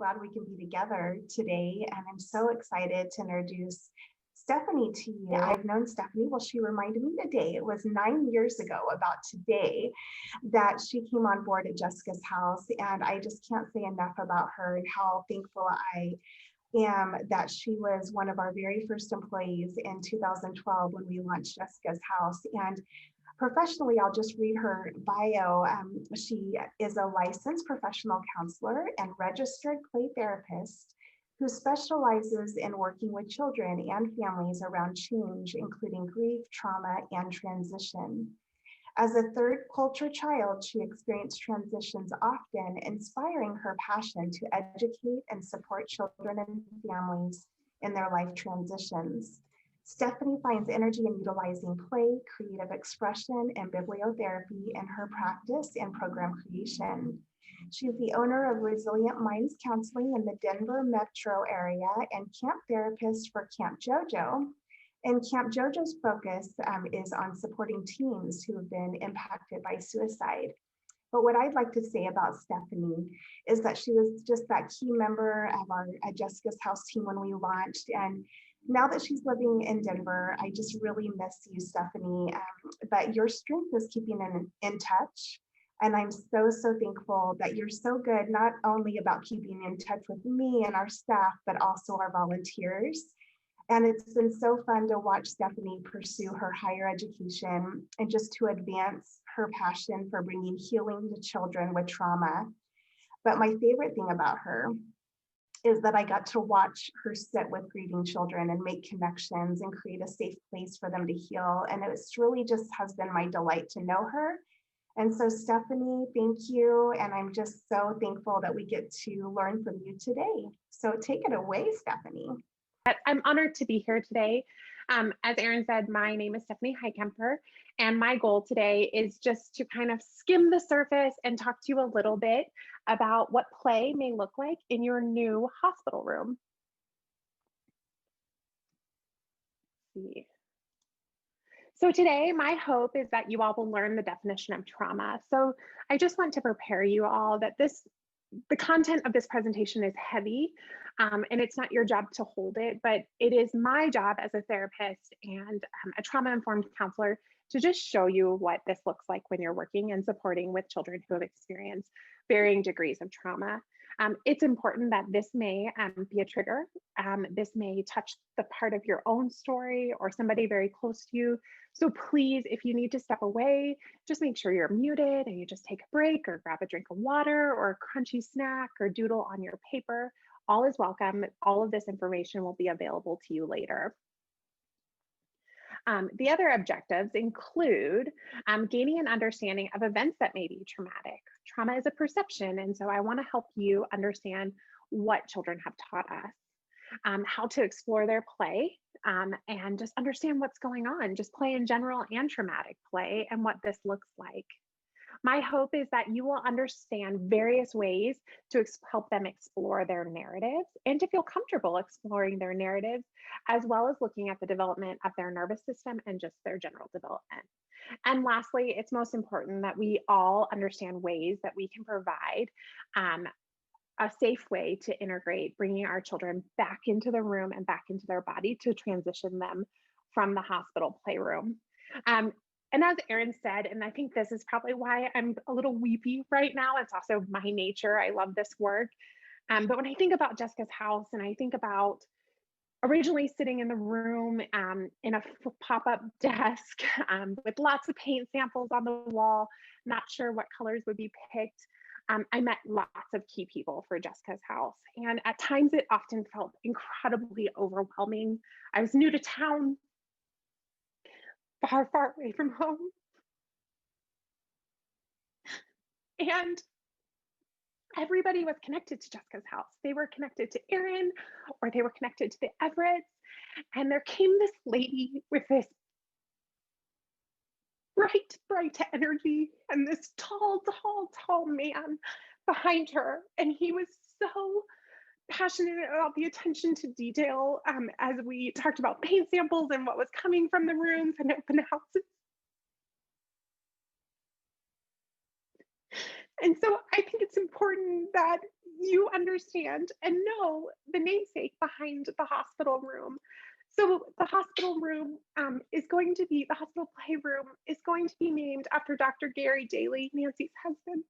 glad we can be together today. And I'm so excited to introduce Stephanie to you. I've known Stephanie, well, she reminded me today, it was 9 years ago, about today, that she came on board at Jessica's house. And I just can't say enough about her and how thankful I am that she was one of our very first employees in 2012 when we launched Jessica's house. And professionally, I'll just read her bio. She is a licensed professional counselor and registered play therapist who specializes in working with children and families around change, including grief, trauma, and transition. As a third culture child, she experienced transitions often, inspiring her passion to educate and support children and families in their life transitions. Stephanie finds energy in utilizing play, creative expression, and bibliotherapy in her practice and program creation. She's the owner of Resilient Minds Counseling in the Denver metro area and camp therapist for Camp JoJo. And Camp JoJo's focus is on supporting teens who have been impacted by suicide. But what I'd like to say about Stephanie is that she was just that key member of our Jessica's House team when we launched. And now that she's living in Denver, I just really miss you, Stephanie. But your strength is keeping in touch. And I'm so, so thankful that you're so good, not only about keeping in touch with me and our staff, but also our volunteers. And it's been so fun to watch Stephanie pursue her higher education and just to advance her passion for bringing healing to children with trauma. But my favorite thing about her is that I got to watch her sit with grieving children and make connections and create a safe place for them to heal. And it's really just has been my delight to know her. And so Stephanie, thank you. And I'm just so thankful that we get to learn from you today. So take it away, Stephanie. I'm honored to be here today. As Erin said, my name is Stephanie Heikemper, and my goal today is just to kind of skim the surface and talk to you a little bit about what play may look like in your new hospital room. Let's see. So today, my hope is that you all will learn the definition of trauma. So I just want to prepare you all that the content of this presentation is heavy, and it's not your job to hold it, but it is my job as a therapist and a trauma-informed counselor to just show you what this looks like when you're working and supporting with children who have experienced varying degrees of trauma. It's important that this may be a trigger. This may touch the part of your own story or somebody very close to you. So please, if you need to step away, just make sure you're muted and you just take a break or grab a drink of water or a crunchy snack or doodle on your paper. All is welcome. All of this information will be available to you later. The other objectives include gaining an understanding of events that may be traumatic. Trauma is a perception, and so I want to help you understand what children have taught us, how to explore their play, and just understand what's going on, just play in general and traumatic play and what this looks like. My hope is that you will understand various ways to help them explore their narratives and to feel comfortable exploring their narratives, as well as looking at the development of their nervous system and just their general development. And lastly, it's most important that we all understand ways that we can provide a safe way to integrate bringing our children back into the room and back into their body to transition them from the hospital playroom. And as Erin said, and I think this is probably why I'm a little weepy right now, it's also my nature. I love this work. But when I think about Jessica's house and I think about originally sitting in the room in a pop-up desk with lots of paint samples on the wall, not sure what colors would be picked, I met lots of key people for Jessica's house. And at times it often felt incredibly overwhelming. I was new to town, far, far away from home. And everybody was connected to Jessica's house. They were connected to Erin, or they were connected to the Everetts. And there came this lady with this bright, bright energy and this tall, tall, tall man behind her. And he was so passionate about the attention to detail as we talked about paint samples and what was coming from the rooms and open houses. And so I think it's important that you understand and know the namesake behind the hospital room. So the hospital room the hospital playroom is going to be named after Dr. Gary Daly, Nancy's husband.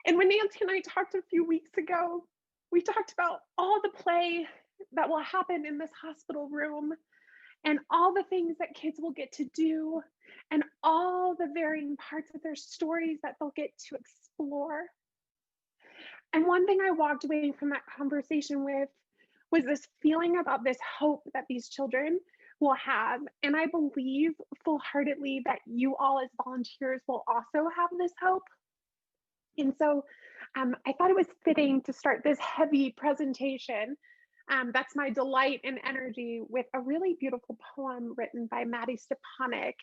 And when Nancy and I talked a few weeks ago, we talked about all the play that will happen in this hospital room and all the things that kids will get to do and all the varying parts of their stories that they'll get to explore. And one thing I walked away from that conversation with was this feeling about this hope that these children will have. And I believe full heartedly that you all, as volunteers, will also have this hope. And so I thought it was fitting to start this heavy presentation. That's my delight and energy, with a really beautiful poem written by Maddie Stepanek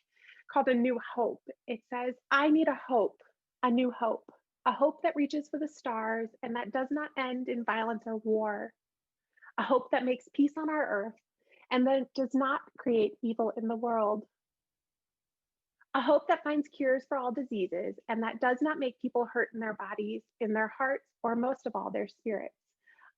called A New Hope. It says, I need a hope, a new hope, a hope that reaches for the stars and that does not end in violence or war, a hope that makes peace on our earth and that does not create evil in the world, a hope that finds cures for all diseases and that does not make people hurt in their bodies, in their hearts, or most of all, their spirits.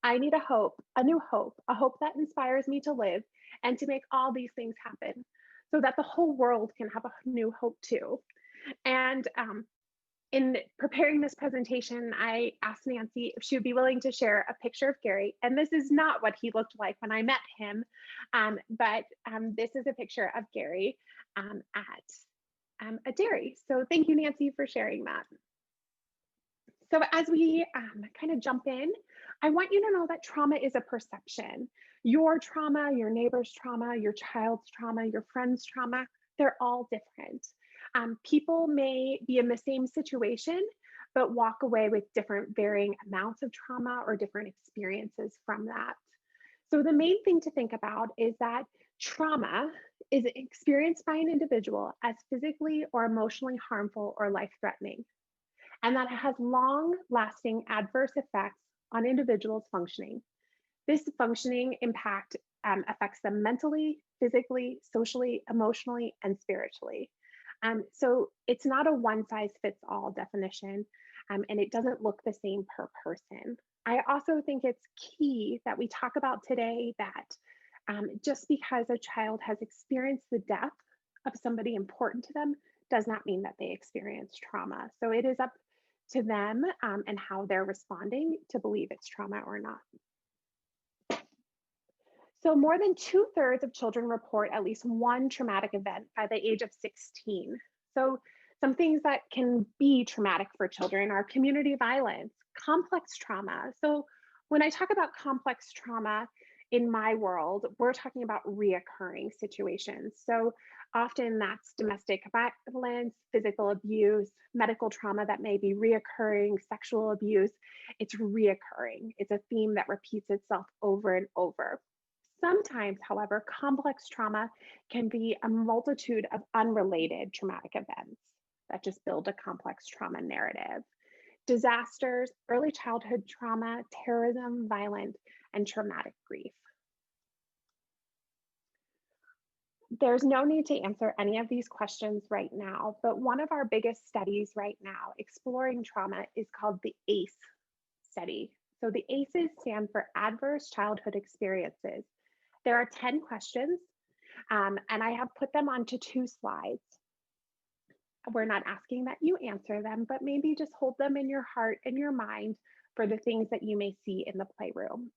I need a hope, a new hope, a hope that inspires me to live and to make all these things happen so that the whole world can have a new hope too. And in preparing this presentation, I asked Nancy if she would be willing to share a picture of Gary. And this is not what he looked like when I met him, but this is a picture of Gary at a dairy. So thank you, Nancy, for sharing that. So as we kind of jump in, I want you to know that trauma is a perception. Your trauma, your neighbor's trauma, your child's trauma, your friend's trauma, they're all different. People may be in the same situation, but walk away with different varying amounts of trauma or different experiences from that. So the main thing to think about is that trauma is experienced by an individual as physically or emotionally harmful or life-threatening, and that it has long-lasting adverse effects on individuals' functioning. This functioning impact affects them mentally, physically, socially, emotionally, and spiritually. So it's not a one-size-fits-all definition, and it doesn't look the same per person. I also think it's key that we talk about today that just because a child has experienced the death of somebody important to them does not mean that they experience trauma. So it is up to them and how they're responding to believe it's trauma or not. So more than 2/3 of children report at least one traumatic event by the age of 16. So some things that can be traumatic for children are community violence, complex trauma. So when I talk about complex trauma in my world, we're talking about reoccurring situations. So often that's domestic violence, physical abuse, medical trauma that may be reoccurring, sexual abuse. It's reoccurring. It's a theme that repeats itself over and over. Sometimes, however, complex trauma can be a multitude of unrelated traumatic events that just build a complex trauma narrative. Disasters, early childhood trauma, terrorism, violence, and traumatic grief. There's no need to answer any of these questions right now, but one of our biggest studies right now exploring trauma is called the ACE study. So the ACEs stand for Adverse Childhood Experiences. There are 10 questions, and I have put them onto 2 slides. We're not asking that you answer them, but maybe just hold them in your heart and your mind for the things that you may see in the playroom.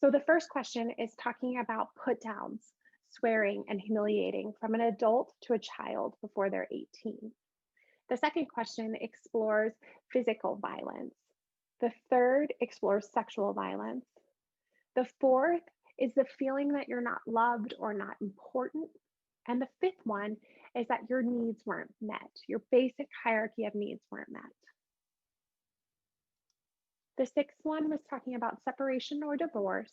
So the first question is talking about put downs, swearing, and humiliating from an adult to a child before they're 18. The second question explores physical violence. The third explores sexual violence. The fourth is the feeling that you're not loved or not important. And the fifth one is that your needs weren't met. Your basic hierarchy of needs weren't met. The sixth one was talking about separation or divorce.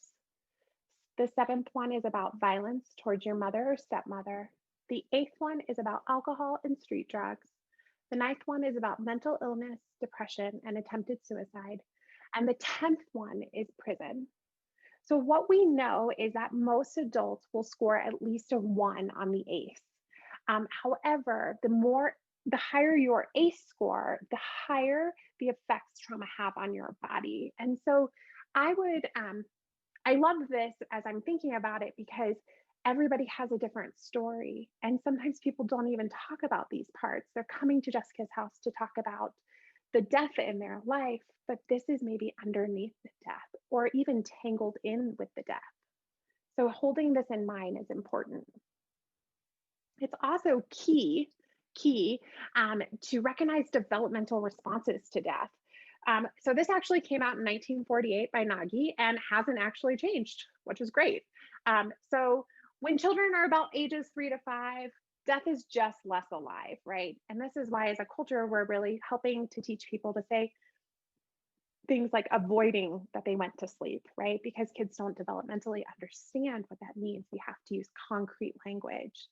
The seventh one is about violence towards your mother or stepmother. The eighth one is about alcohol and street drugs. The ninth one is about mental illness, depression, and attempted suicide. And the 10th one is prison. So what we know is that most adults will score at least a 1 on the ACE. However, the more the higher your ACE score, the higher the effects trauma have on your body. And so I would, I love this as I'm thinking about it because everybody has a different story. And sometimes people don't even talk about these parts. They're coming to Jessica's house to talk about the death in their life, but this is maybe underneath the death or even tangled in with the death. So holding this in mind is important. It's also key to recognize developmental responses to death. So this actually came out in 1948 by Nagy and hasn't actually changed, which is great. So when children are about ages 3 to 5, death is just less alive, right? And this is why as a culture, we're really helping to teach people to say things like avoiding that they went to sleep, right? Because kids don't developmentally understand what that means. We have to use concrete language.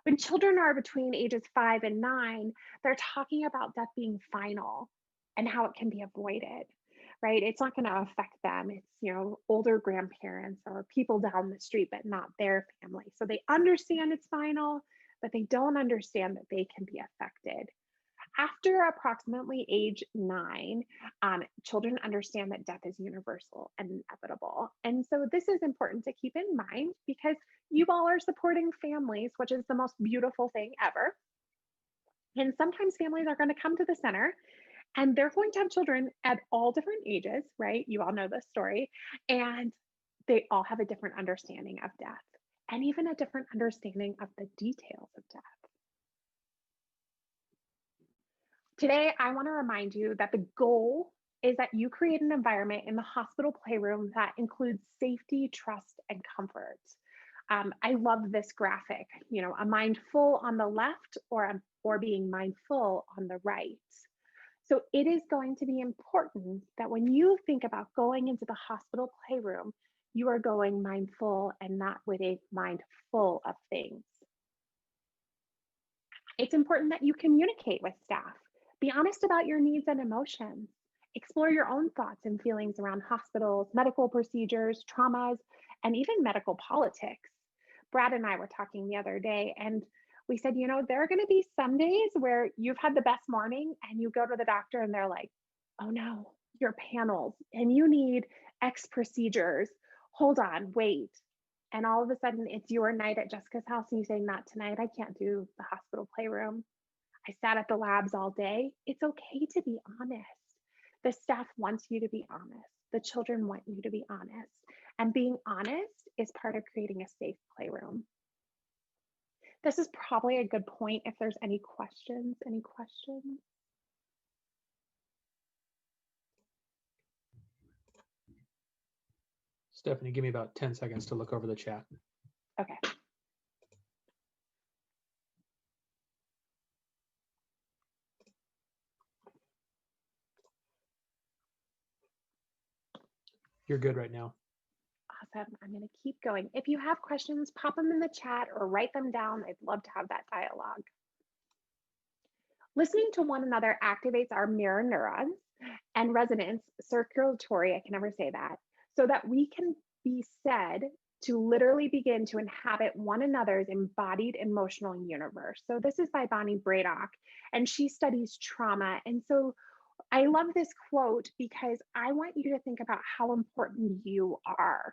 When children are between ages 5 and 9, they're talking about death being final and how it can be avoided, right? It's not going to affect them. It's, older grandparents or people down the street, but not their family. So they understand it's final, but they don't understand that they can be affected. After approximately age 9, children understand that death is universal and inevitable. And so this is important to keep in mind because you all are supporting families, which is the most beautiful thing ever. And sometimes families are going to come to the center and they're going to have children at all different ages, right? You all know this story. And they all have a different understanding of death and even a different understanding of the details of death. Today, I want to remind you that the goal is that you create an environment in the hospital playroom that includes safety, trust, and comfort. I love this graphic, a mindful on the left or being mindful on the right. So it is going to be important that when you think about going into the hospital playroom, you are going mindful and not with a mind full of things. It's important that you communicate with staff. Be honest about your needs and emotions. Explore your own thoughts and feelings around hospitals, medical procedures, traumas, and even medical politics. Brad and I were talking the other day, and we said, there are going to be some days where you've had the best morning and you go to the doctor and they're like, oh no, your panels and you need X procedures. Hold on, wait. And all of a sudden it's your night at Jessica's house and you say, not tonight, I can't do the hospital playroom. I sat at the labs all day. It's okay to be honest. The staff wants you to be honest. The children want you to be honest. And being honest is part of creating a safe playroom. This is probably a good point if there's any questions. Any questions? Stephanie, give me about 10 seconds to look over the chat. Okay. You're good right now. Awesome. I'm going to keep going. If you have questions, pop them in the chat or write them down. I'd love to have that dialogue. Listening to one another activates our mirror neurons and resonance circulatory, I can never say that, so that we can be said to literally begin to inhabit one another's embodied emotional universe. So this is by Bonnie Bradock, and she studies trauma. And so I love this quote because I want you to think about how important you are.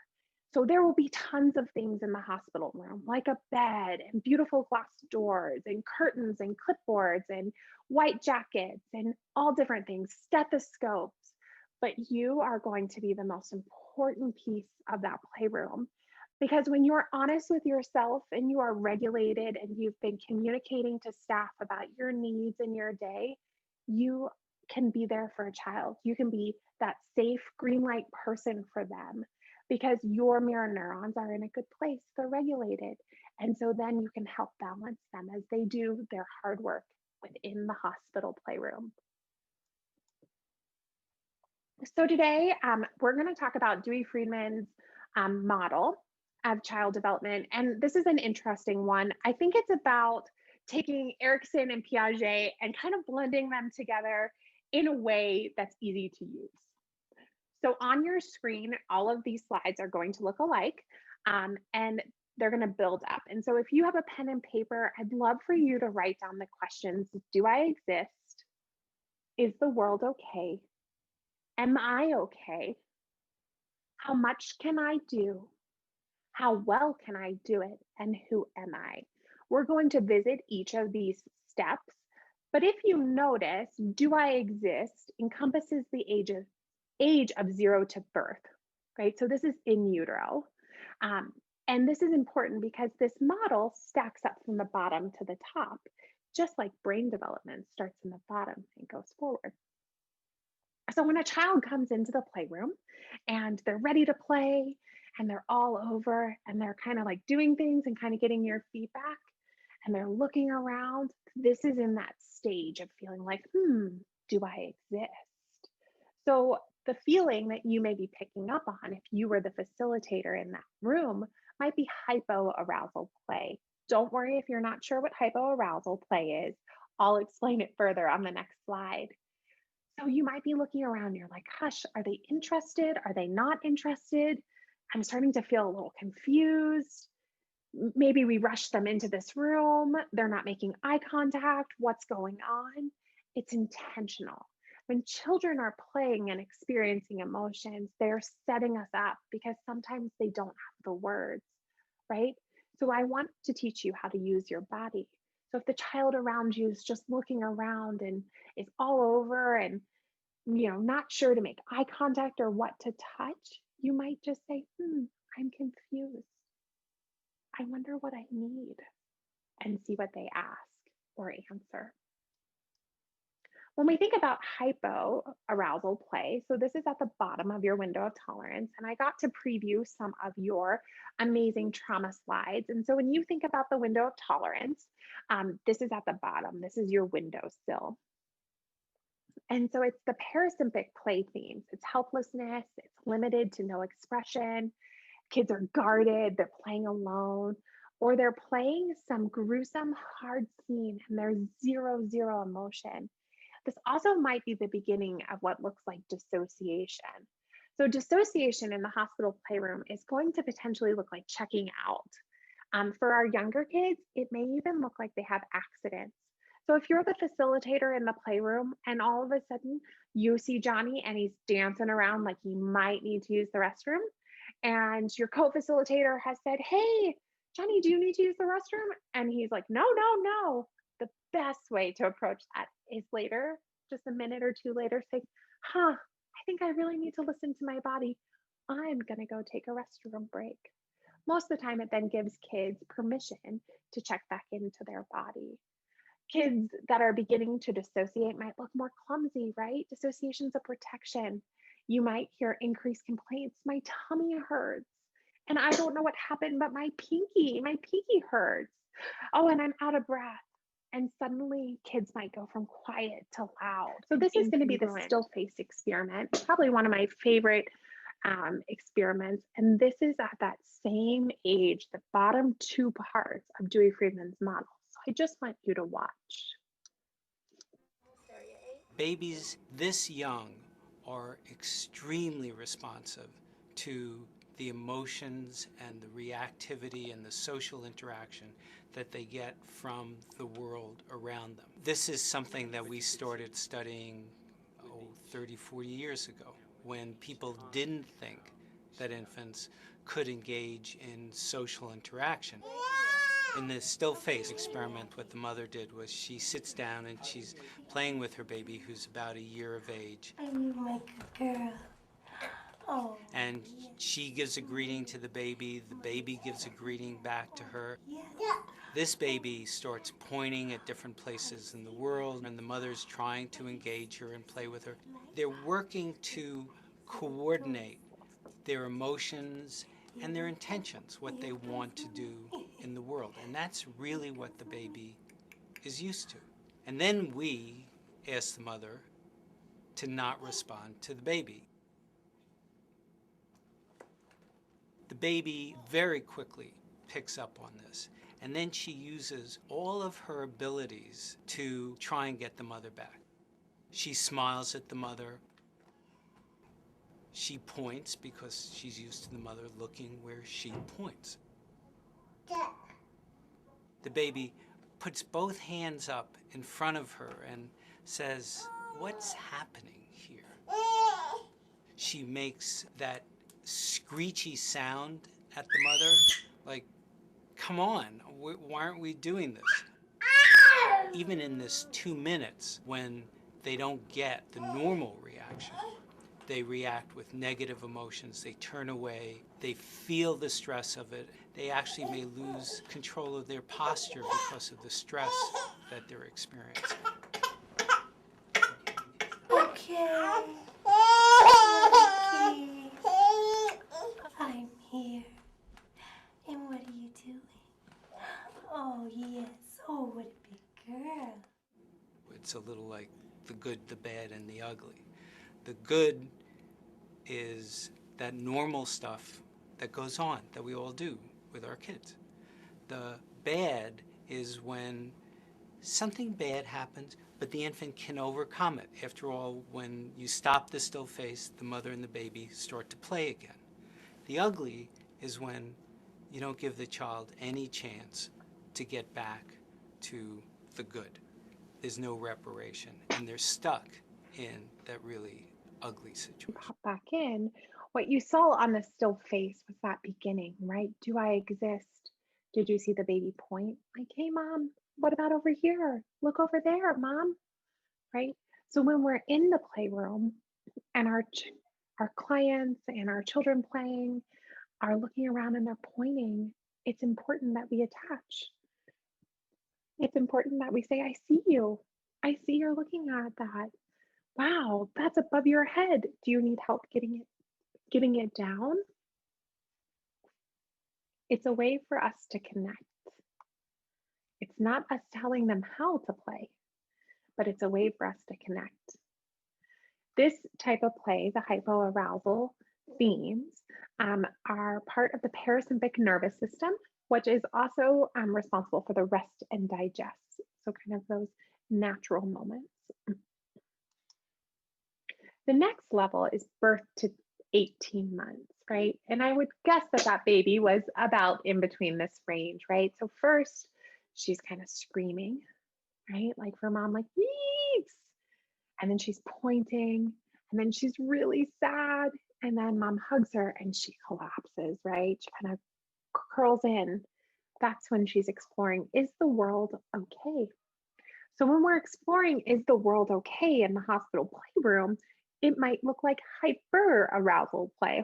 So there will be tons of things in the hospital room, like a bed and beautiful glass doors and curtains and clipboards and white jackets and all different things, stethoscopes. But you are going to be the most important piece of that playroom. Because when you're honest with yourself and you are regulated and you've been communicating to staff about your needs in your day, you can be there for a child. You can be that safe green light person for them because your mirror neurons are in a good place. They're regulated. And so then you can help balance them as they do their hard work within the hospital playroom. So today we're going to talk about Dewey Friedman's model of child development. And this is an interesting one. I think it's about taking Erikson and Piaget and kind of blending them together in a way that's easy to use. So on your screen, all of these slides are going to look alike. And they're going to build up. And so if you have a pen and paper, I'd love for you to write down the questions. Do I exist? Is the world okay? Am I okay? How much can I do? How well can I do it? And who am I? We're going to visit each of these steps. But if you notice, do I exist encompasses the age of 0 to birth, right? So this is in utero. And this is important because this model stacks up from the bottom to the top, just like brain development starts in the bottom and goes forward. So when a child comes into the playroom and they're ready to play and they're all over and they're kind of like doing things and kind of getting your feedback and they're looking around, this is in that stage of feeling like, do I exist? So the feeling that you may be picking up on if you were the facilitator in that room might be hypoarousal play. Don't worry if you're not sure what hypoarousal play is. I'll explain it further on the next slide. So you might be looking around, you're like, hush, are they interested? Are they not interested? I'm starting to feel a little confused. Maybe we rush them into this room. They're not making eye contact. What's going on? It's intentional. When children are playing and experiencing emotions, they're setting us up because sometimes they don't have the words, right? So I want to teach you how to use your body. So if the child around you is just looking around and is all over and not sure to make eye contact or what to touch, you might just say, I'm confused. I wonder what I need, and see what they ask or answer. When we think about hypoarousal play, so this is at the bottom of your window of tolerance, and I got to preview some of your amazing trauma slides. And so when you think about the window of tolerance, this is at the bottom. This is your windowsill. And so it's the parasympathetic play themes. It's helplessness, it's limited to no expression. Kids are guarded, they're playing alone, or they're playing some gruesome, hard scene and there's zero emotion. This also might be the beginning of what looks like dissociation. So dissociation in the hospital playroom is going to potentially look like checking out. For our younger kids, it may even look like they have accidents. So if you're the facilitator in the playroom and all of a sudden you see Johnny and he's dancing around like he might need to use the restroom, and your co-facilitator has said, hey, Johnny, do you need to use the restroom? And he's like, no. The best way to approach that is later, just a minute or two later, say, I think I really need to listen to my body. I'm gonna go take a restroom break. Most of the time, it then gives kids permission to check back into their body. Kids that are beginning to dissociate might look more clumsy, right? Dissociation is a protection. You might hear increased complaints. My tummy hurts. And I don't know what happened, but my pinky hurts. Oh, and I'm out of breath. And suddenly kids might go from quiet to loud. So this is going to be the still face experiment, probably one of my favorite experiments. And this is at that same age, the bottom two parts of Dewey Friedman's model. So I just want you to watch. Babies this young are extremely responsive to the emotions and the reactivity and the social interaction that they get from the world around them. This is something that we started studying 30, 40 years ago, when people didn't think that infants could engage in social interaction. In the still face experiment, what the mother did was she sits down and she's playing with her baby who's about a year of age. I'm like a girl. Oh. And she gives a greeting to the baby gives a greeting back to her. Yeah. This baby starts pointing at different places in the world, and the mother's trying to engage her and play with her. They're working to coordinate their emotions and their intentions, what they want to do in the world. And that's really what the baby is used to. And then we ask the mother to not respond to the baby. The baby very quickly picks up on this. And then she uses all of her abilities to try and get the mother back. She smiles at the mother. She points because she's used to the mother looking where she points. The baby puts both hands up in front of her and says, "What's happening here?" She makes that screechy sound at the mother, like, come on, why aren't we doing this? Even in this 2 minutes, when they don't get the normal reaction, they react with negative emotions, they turn away, they feel the stress of it, they actually may lose control of their posture because of the stress that they're experiencing. Okay. I'm here. And what are you doing? Oh, yes. Oh, what a big girl. It's a little like the good, the bad, and the ugly. The good is that normal stuff that goes on, that we all do with our kids. The bad is when something bad happens, but the infant can overcome it. After all, when you stop the still face, the mother and the baby start to play again. The ugly is when you don't give the child any chance to get back to the good. There's no reparation, and they're stuck in that really ugly situation. Pop back in. What you saw on the still face was that beginning, right? Do I exist? Did you see the baby point? Like, hey, mom, what about over here? Look over there, mom, right? So when we're in the playroom and our clients and our children playing are looking around and they're pointing, it's important that we attach. It's important that we say, I see you. I see you're looking at that. Wow, that's above your head. Do you need help getting it down? It's a way for us to connect. It's not us telling them how to play, but it's a way for us to connect. This type of play, the hypoarousal themes, are part of the parasympathetic nervous system, which is also responsible for the rest and digest. So kind of those natural moments. The next level is birth to 18 months, right? And I would guess that that baby was about in between this range, right? So first, she's kind of screaming, right? Like for mom, like, yeeks. And then she's pointing, and then she's really sad. And then mom hugs her and she collapses, right? She kind of curls in. That's when she's exploring, is the world okay? So when we're exploring, is the world okay in the hospital playroom, it might look like hyper arousal play.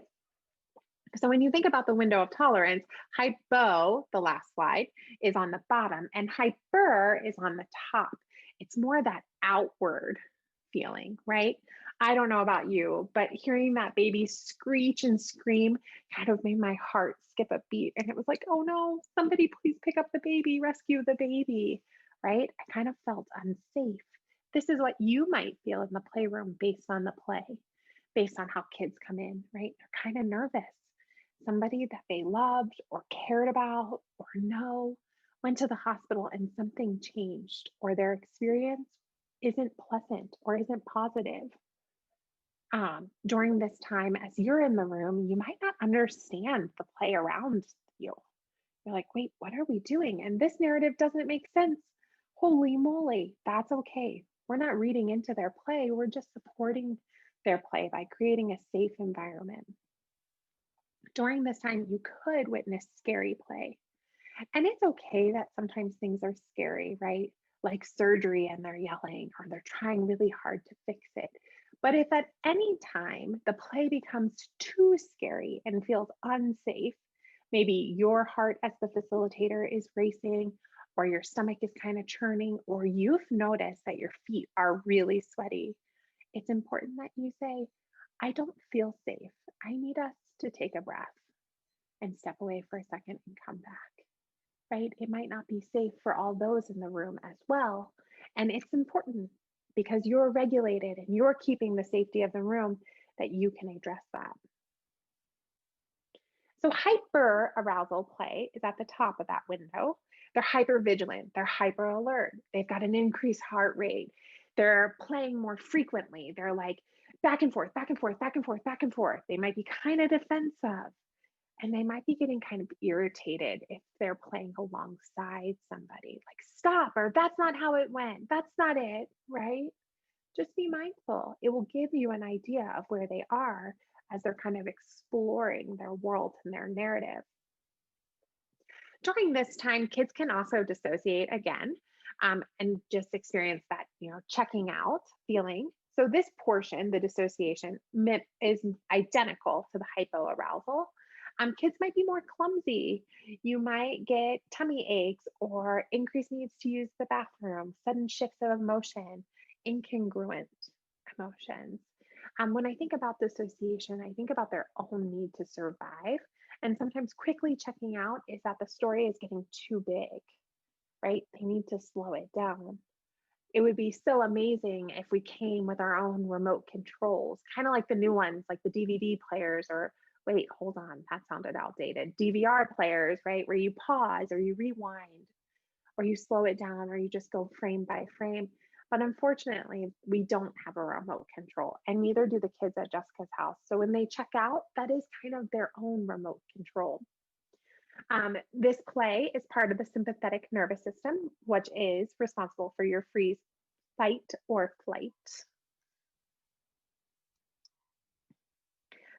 So when you think about the window of tolerance, hypo, the last slide, is on the bottom and hyper is on the top. It's more that outward feeling, right? I don't know about you, but hearing that baby screech and scream kind of made my heart skip a beat. And it was like, oh no, somebody please pick up the baby, rescue the baby, right? I kind of felt unsafe. This is what you might feel in the playroom based on the play, based on how kids come in, right? They're kind of nervous. Somebody that they loved or cared about or know went to the hospital and something changed, or their experience isn't pleasant or isn't positive. During this time, as you're in the room, you might not understand the play around you. You're like, wait, what are we doing? And this narrative doesn't make sense. Holy moly, that's okay. We're not reading into their play. We're just supporting their play by creating a safe environment. During this time, you could witness scary play. And it's okay that sometimes things are scary, right? Like surgery and they're yelling or they're trying really hard to fix it. But if at any time the play becomes too scary and feels unsafe, maybe your heart as the facilitator is racing, or your stomach is kind of churning, or you've noticed that your feet are really sweaty, it's important that you say, I don't feel safe. I need us to take a breath and step away for a second and come back, right? It might not be safe for all those in the room as well. And it's important because you're regulated and you're keeping the safety of the room that you can address that. So hyper arousal play is at the top of that window. They're hyper vigilant, they're hyper alert, they've got an increased heart rate, they're playing more frequently, they're like back and forth, back and forth, back and forth, back and forth. They might be kind of defensive. And they might be getting kind of irritated if they're playing alongside somebody, like, stop, or that's not how it went. That's not it, right? Just be mindful. It will give you an idea of where they are as they're kind of exploring their world and their narrative. During this time, kids can also dissociate again, and just experience that, checking out feeling. So this portion, the dissociation, is identical to the hypoarousal. Kids might be more clumsy. You might get tummy aches or increased needs to use the bathroom, sudden shifts of emotion, incongruent emotions. When I think about dissociation, I think about their own need to survive. And sometimes quickly checking out is that the story is getting too big, right? They need to slow it down. It would be so amazing if we came with our own remote controls, kind of like the new ones, like the DVD players, or wait, hold on, that sounded outdated. DVR players, right? Where you pause or you rewind or you slow it down or you just go frame by frame. But unfortunately, we don't have a remote control, and neither do the kids at Jessica's house. So when they check out, that is kind of their own remote control. This play is part of the sympathetic nervous system, which is responsible for your freeze, fight, or flight.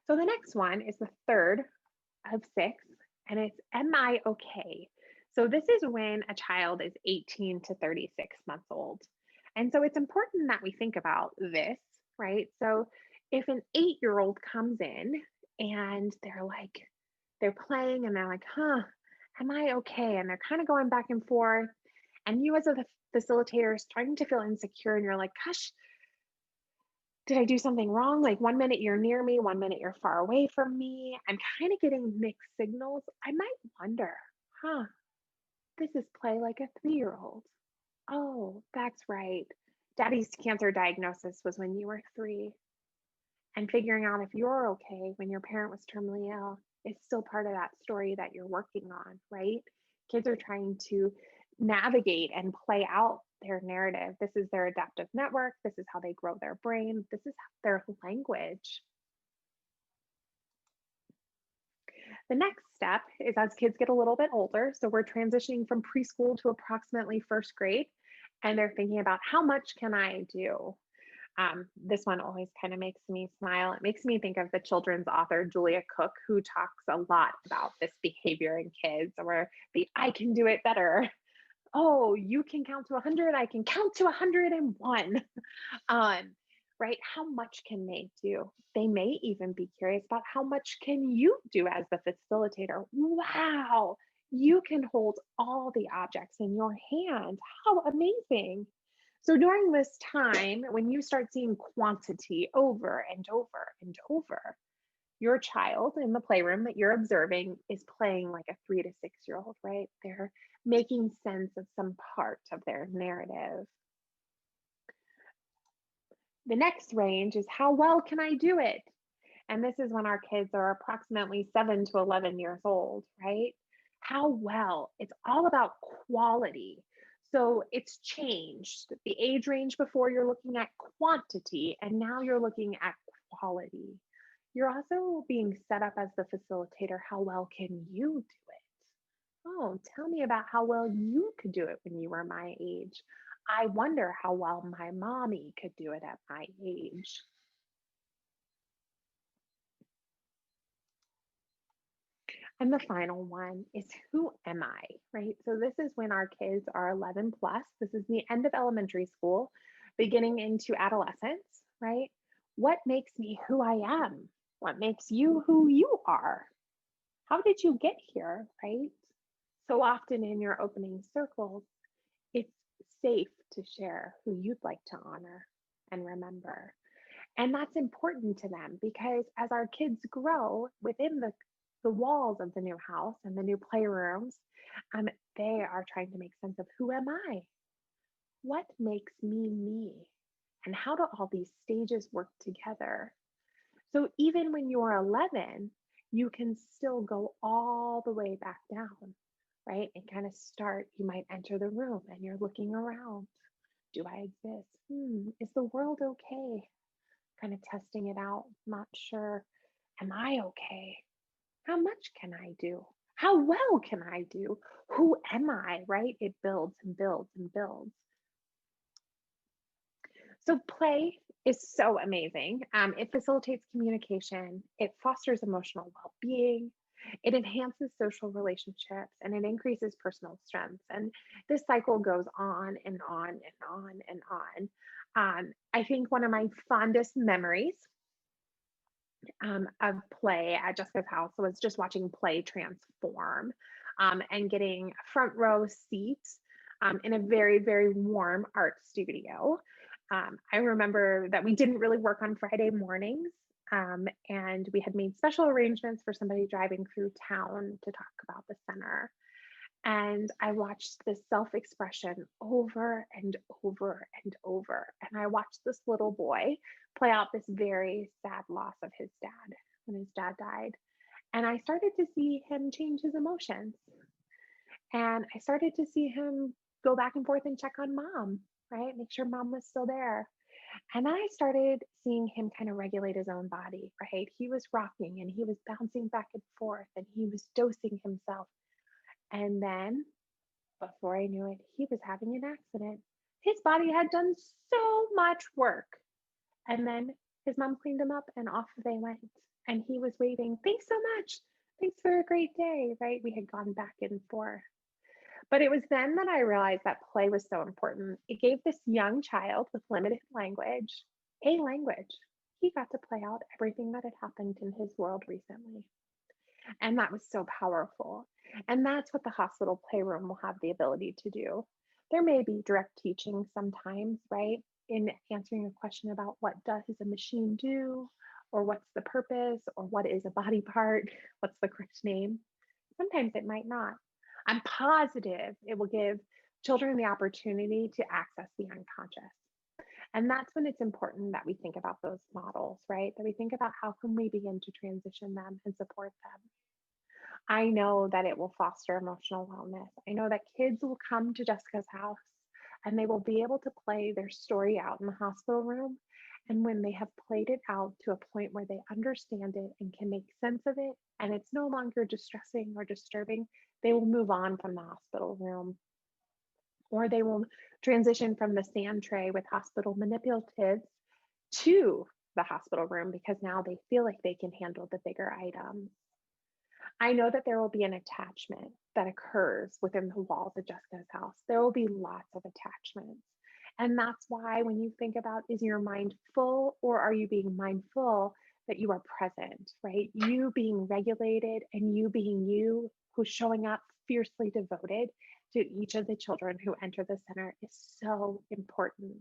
So the next one is the third of 6, and it's Am I okay? So this is when a child is 18 to 36 months old. And so it's important that we think about this, right? So if an 8-year-old comes in and they're playing and they're like, am I okay? And they're kind of going back and forth. And you as a facilitator are starting to feel insecure and you're like, gosh, did I do something wrong? Like 1 minute you're near me, 1 minute you're far away from me. I'm kind of getting mixed signals. I might wonder, this is play like a 3-year-old. Oh, that's right. Daddy's cancer diagnosis was when you were 3. And figuring out if you're okay when your parent was terminally ill is still part of that story that you're working on, right? Kids are trying to navigate and play out their narrative. This is their adaptive network. This is how they grow their brain. This is their language. The next step is as kids get a little bit older. So we're transitioning from preschool to approximately first grade, and they're thinking about how much can I do? This one always kind of makes me smile. It makes me think of the children's author, Julia Cook, who talks a lot about this behavior in kids, or the I can do it better. Oh, you can count to 100. I can count to 101. Right? How much can they do? They may even be curious about how much can you do as the facilitator? Wow, you can hold all the objects in your hand. How amazing. So during this time, when you start seeing quantity over and over and over, your child in the playroom that you're observing is playing like a 3 to 6-year-old, right? They're making sense of some part of their narrative. The next range is how well can I do it? And this is when our kids are approximately 7 to 11 years old, right? How well? It's all about quality. So it's changed. The age range before you're looking at quantity, and now you're looking at quality. You're also being set up as the facilitator. How well can you do it? Oh, tell me about how well you could do it when you were my age. I wonder how well my mommy could do it at my age. And the final one is who am I, right? So this is when our kids are 11 plus. This is the end of elementary school, beginning into adolescence, right? What makes me who I am? What makes you who you are? How did you get here, right? So often in your opening circles, it's safe to share who you'd like to honor and remember. And that's important to them because as our kids grow within the walls of the new house and the new playrooms, they are trying to make sense of who am I? What makes me me? And how do all these stages work together? So even when you're 11, you can still go all the way back down, right? And kind of start, you might enter the room and you're looking around. Do I exist? Is the world okay? Kind of testing it out, not sure. Am I okay? How much can I do? How well can I do? Who am I, right? It builds and builds and builds. So play is so amazing. It facilitates communication, it fosters emotional well-being, it enhances social relationships, and it increases personal strengths. And this cycle goes on and on and on and on. I think one of my fondest memories of play at Jessica's house was just watching play transform, and getting a front row seat in a very, very warm art studio. I remember that we didn't really work on Friday mornings, and we had made special arrangements for somebody driving through town to talk about the center. And I watched this self-expression over and over and over. And I watched this little boy play out this very sad loss of his dad when his dad died. And I started to see him change his emotions. And I started to see him go back and forth and check on mom, right? Make sure mom was still there. And I started seeing him kind of regulate his own body, right? He was rocking and he was bouncing back and forth and he was dosing himself. And then before I knew it, he was having an accident. His body had done so much work. And then his mom cleaned him up and off they went. And he was waving, thanks so much. Thanks for a great day, right? We had gone back and forth. But it was then that I realized that play was so important. It gave this young child with limited language a language. He got to play out everything that had happened in his world recently. And that was so powerful. And that's what the hospital playroom will have the ability to do. There may be direct teaching sometimes, right? In answering a question about what does a machine do, or what's the purpose, or what is a body part, what's the correct name. Sometimes it might not. I'm positive it will give children the opportunity to access the unconscious. And that's when it's important that we think about those models, right? That we think about how can we begin to transition them and support them. I know that it will foster emotional wellness. I know that kids will come to Jessica's house and they will be able to play their story out in the hospital room. And when they have played it out to a point where they understand it and can make sense of it, and it's no longer distressing or disturbing, they will move on from the hospital room. Or they will transition from the sand tray with hospital manipulatives to the hospital room because now they feel like they can handle the bigger items. I know that there will be an attachment that occurs within the walls of Jessica's house. There will be lots of attachments. And that's why when you think about, is your mind full or are you being mindful that you are present, right? You being regulated and you being you, who's showing up fiercely devoted to each of the children who enter the center is so important.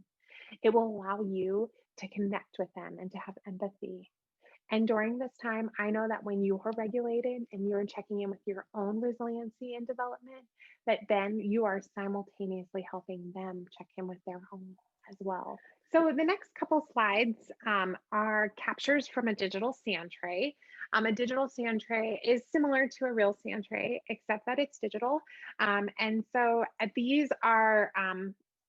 It will allow you to connect with them and to have empathy. And during this time, I know that when you are regulated and you're checking in with your own resiliency and development, that then you are simultaneously helping them check in with their own as well. So the next couple slides are captures from a digital sand tray. A digital sand tray is similar to a real sand tray, except that it's digital. And so these are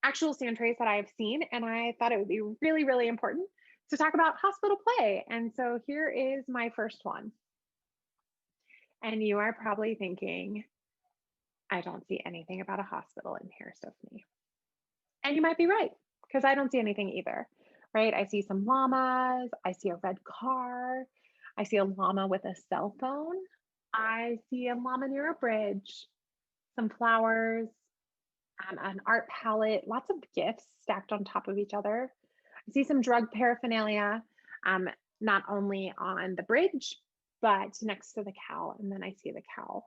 actual sand trays that I've seen, and I thought it would be really, really important to talk about hospital play. And so here is my first one. And you are probably thinking, I don't see anything about a hospital in here, Stephanie. And you might be right, because I don't see anything either, right? I see some llamas, I see a red car, I see a llama with a cell phone, I see a llama near a bridge, some flowers, an art palette, lots of gifts stacked on top of each other. I see some drug paraphernalia, not only on the bridge, but next to the cow, and then I see the cow.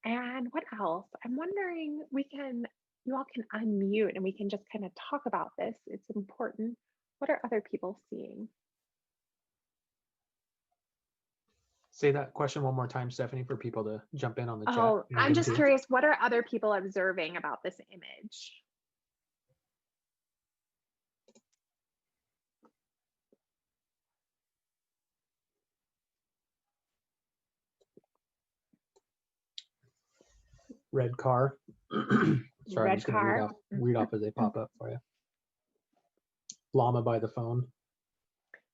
And what else? I'm wondering, you all can unmute and we can just kind of talk about this. It's important. What are other people seeing? Say that question one more time, Stephanie, for people to jump in on the chat. Oh, I'm just curious, what are other people observing about this image? Red car. Sorry, Red I'm just going car. to read off as they pop up for you. Llama by the phone.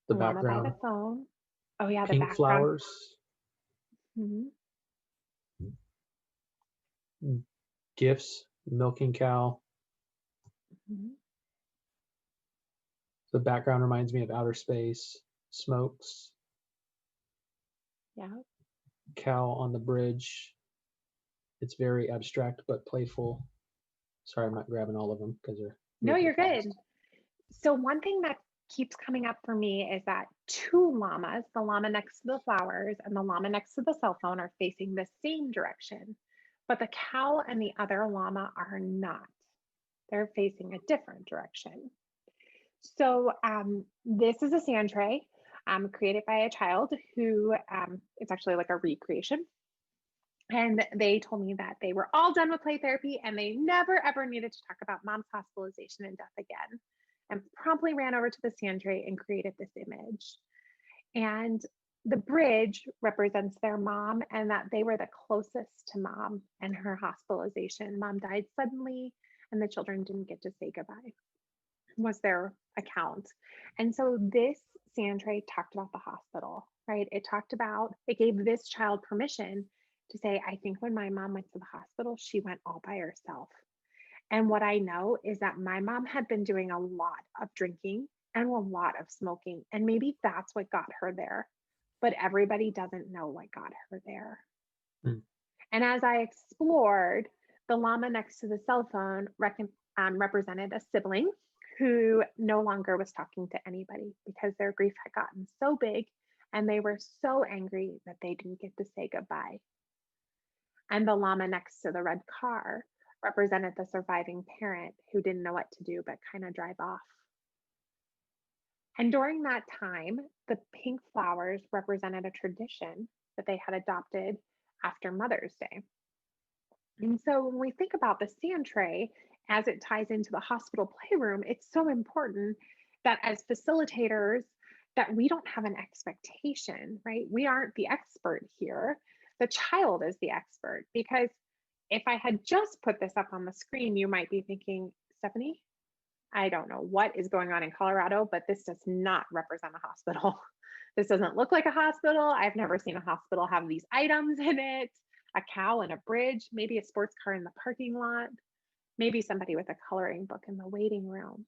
The Llama background. by the phone. Oh yeah, the Pink background. flowers. Mhm. Gifts, milking cow. Mhm. The background reminds me of outer space, smokes, Yeah. cow on the bridge. It's very abstract but playful. Sorry, I'm not grabbing all of them because they're No, moving you're fast. good. So one thing that keeps coming up for me is that two llamas, the llama next to the flowers and the llama next to the cell phone, are facing the same direction, but the cow and the other llama are not. They're facing a different direction. So this is a sand tray created by a child who it's actually like a recreation. And they told me that they were all done with play therapy and they never ever needed to talk about mom's hospitalization and death again, and promptly ran over to the sand tray and created this image. And the bridge represents their mom and that they were the closest to mom and her hospitalization. Mom died suddenly and the children didn't get to say goodbye, was their account. And so this sand tray talked about the hospital, right? It gave this child permission to say, I think when my mom went to the hospital, she went all by herself. And what I know is that my mom had been doing a lot of drinking and a lot of smoking. And maybe that's what got her there. But everybody doesn't know what got her there. Hmm. And as I explored, the llama next to the cell phone represented a sibling who no longer was talking to anybody because their grief had gotten so big and they were so angry that they didn't get to say goodbye. And the llama next to the red car represented the surviving parent who didn't know what to do but kind of drive off. And during that time, the pink flowers represented a tradition that they had adopted after Mother's Day. And so when we think about the sand tray as it ties into the hospital playroom, it's so important that as facilitators that we don't have an expectation, right? We aren't the expert here. The child is the expert, because if I had just put this up on the screen, you might be thinking, Stephanie, I don't know what is going on in Colorado, but this does not represent a hospital. This doesn't look like a hospital. I've never seen a hospital have these items in it, a cow and a bridge, maybe a sports car in the parking lot, maybe somebody with a coloring book in the waiting room,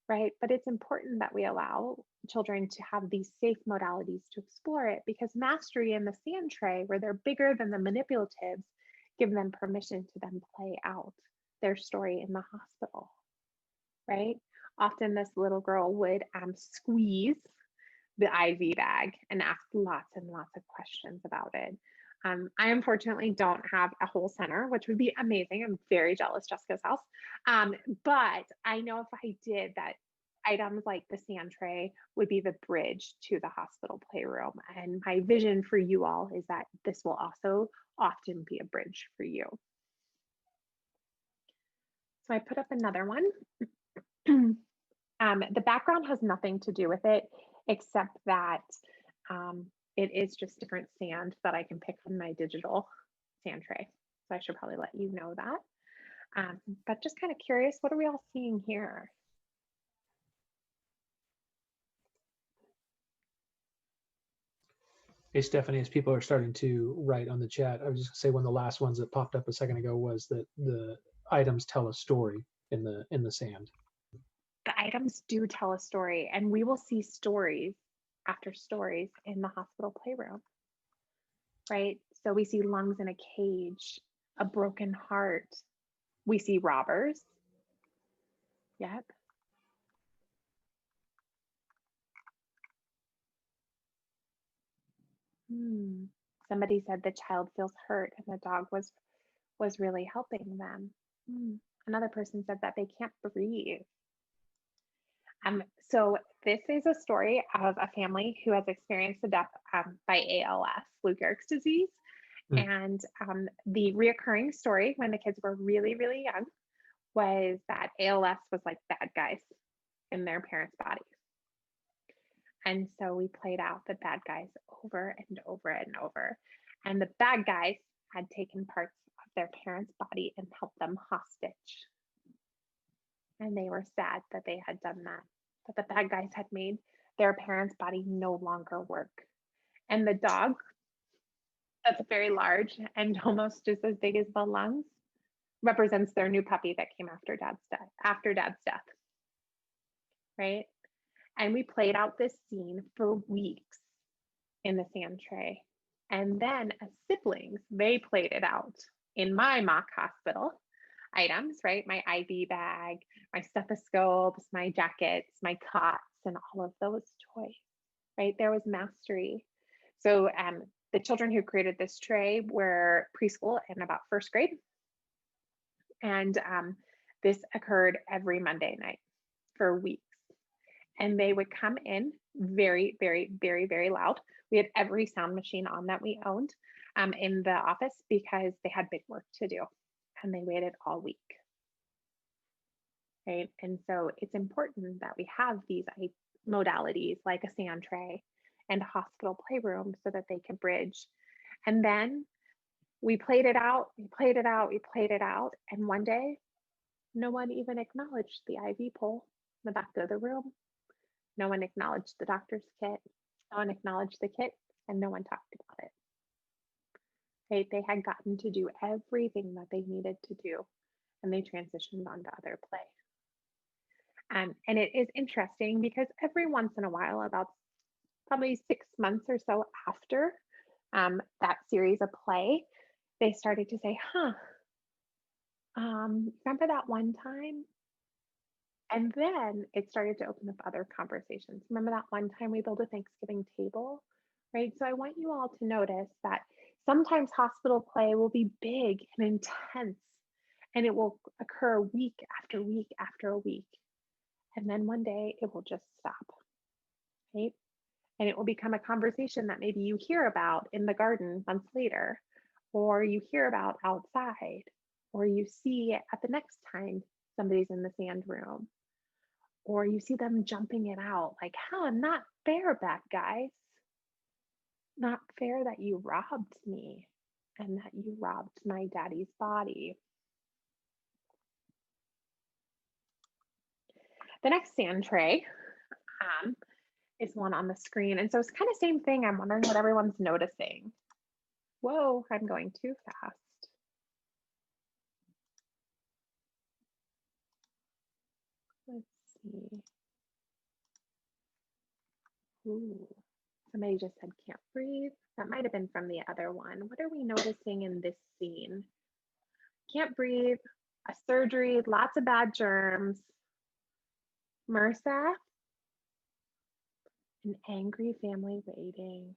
right? But it's important that we allow children to have these safe modalities to explore it, because mastery in the sand tray, where they're bigger than the manipulatives, give them permission to then play out their story in the hospital, right? Often this little girl would squeeze the IV bag and ask lots and lots of questions about it. I unfortunately don't have a whole center, which would be amazing. I'm very jealous, Jessica's house. But I know if I did that, items like the sand tray would be the bridge to the hospital playroom. And my vision for you all is that this will also often be a bridge for you. So I put up another one. The background has nothing to do with it, except that it is just different sand that I can pick on my digital sand tray. So I should probably let you know that. But just kind of curious, what are we all seeing here? Hey, Stephanie, as people are starting to write on the chat, I was just gonna say one of the last ones that popped up a second ago was that the items tell a story in the sand. The items do tell a story, and we will see stories after stories in the hospital playroom, right? So we see lungs in a cage, a broken heart. We see robbers. Yep. Somebody said the child feels hurt and the dog was really helping them. Another person said that they can't breathe. So this is a story of a family who has experienced the death by ALS, Lou Gehrig's disease. And the reoccurring story when the kids were really, really young was that ALS was like bad guys in their parents' bodies. And so we played out the bad guys over and over and over. And the bad guys had taken parts of their parents' body and held them hostage. And they were sad that they had done that the bad guys had made their parents' body no longer work. And the dog that's very large and almost just as big as the lungs, represents their new puppy that came after dad's death, right? And we played out this scene for weeks in the sand tray. And then as siblings, they played it out in my mock hospital items, right? My IV bag, my stethoscopes, my jackets, my cots, and all of those toys, right? There was mastery. So the children who created this tray were preschool and about first grade. And this occurred every Monday night for weeks. And they would come in very, very, very, very loud. We had every sound machine on that we owned in the office because they had big work to do and they waited all week. Right. And so it's important that we have these modalities like a sand tray and a hospital playroom so that they can bridge. And then we played it out, we played it out, we played it out. And one day, no one even acknowledged the IV pole in the back of the room. No one acknowledged the doctor's kit. No one acknowledged the kit, and no one talked about it. Right? They had gotten to do everything that they needed to do, and they transitioned on to other play. And it is interesting because every once in a while, about probably 6 months or so after that series of play, they started to say, remember that one time? And then it started to open up other conversations. Remember that one time we built a Thanksgiving table, right? So I want you all to notice that sometimes hospital play will be big and intense, and it will occur week after week after week. And then one day it will just stop, right? And it will become a conversation that maybe you hear about in the garden months later, or you hear about outside, or you see at the next time somebody's in the sand room, or you see them jumping it out like, not fair, bad guys. Not fair that you robbed me and that you robbed my daddy's body. The next sand tray is one on the screen. And so it's kind of same thing. I'm wondering what everyone's noticing. Whoa, I'm going too fast. Let's see. Ooh, somebody just said can't breathe. That might have been from the other one. What are we noticing in this scene? Can't breathe, a surgery, lots of bad germs. MRSA, an angry family waiting.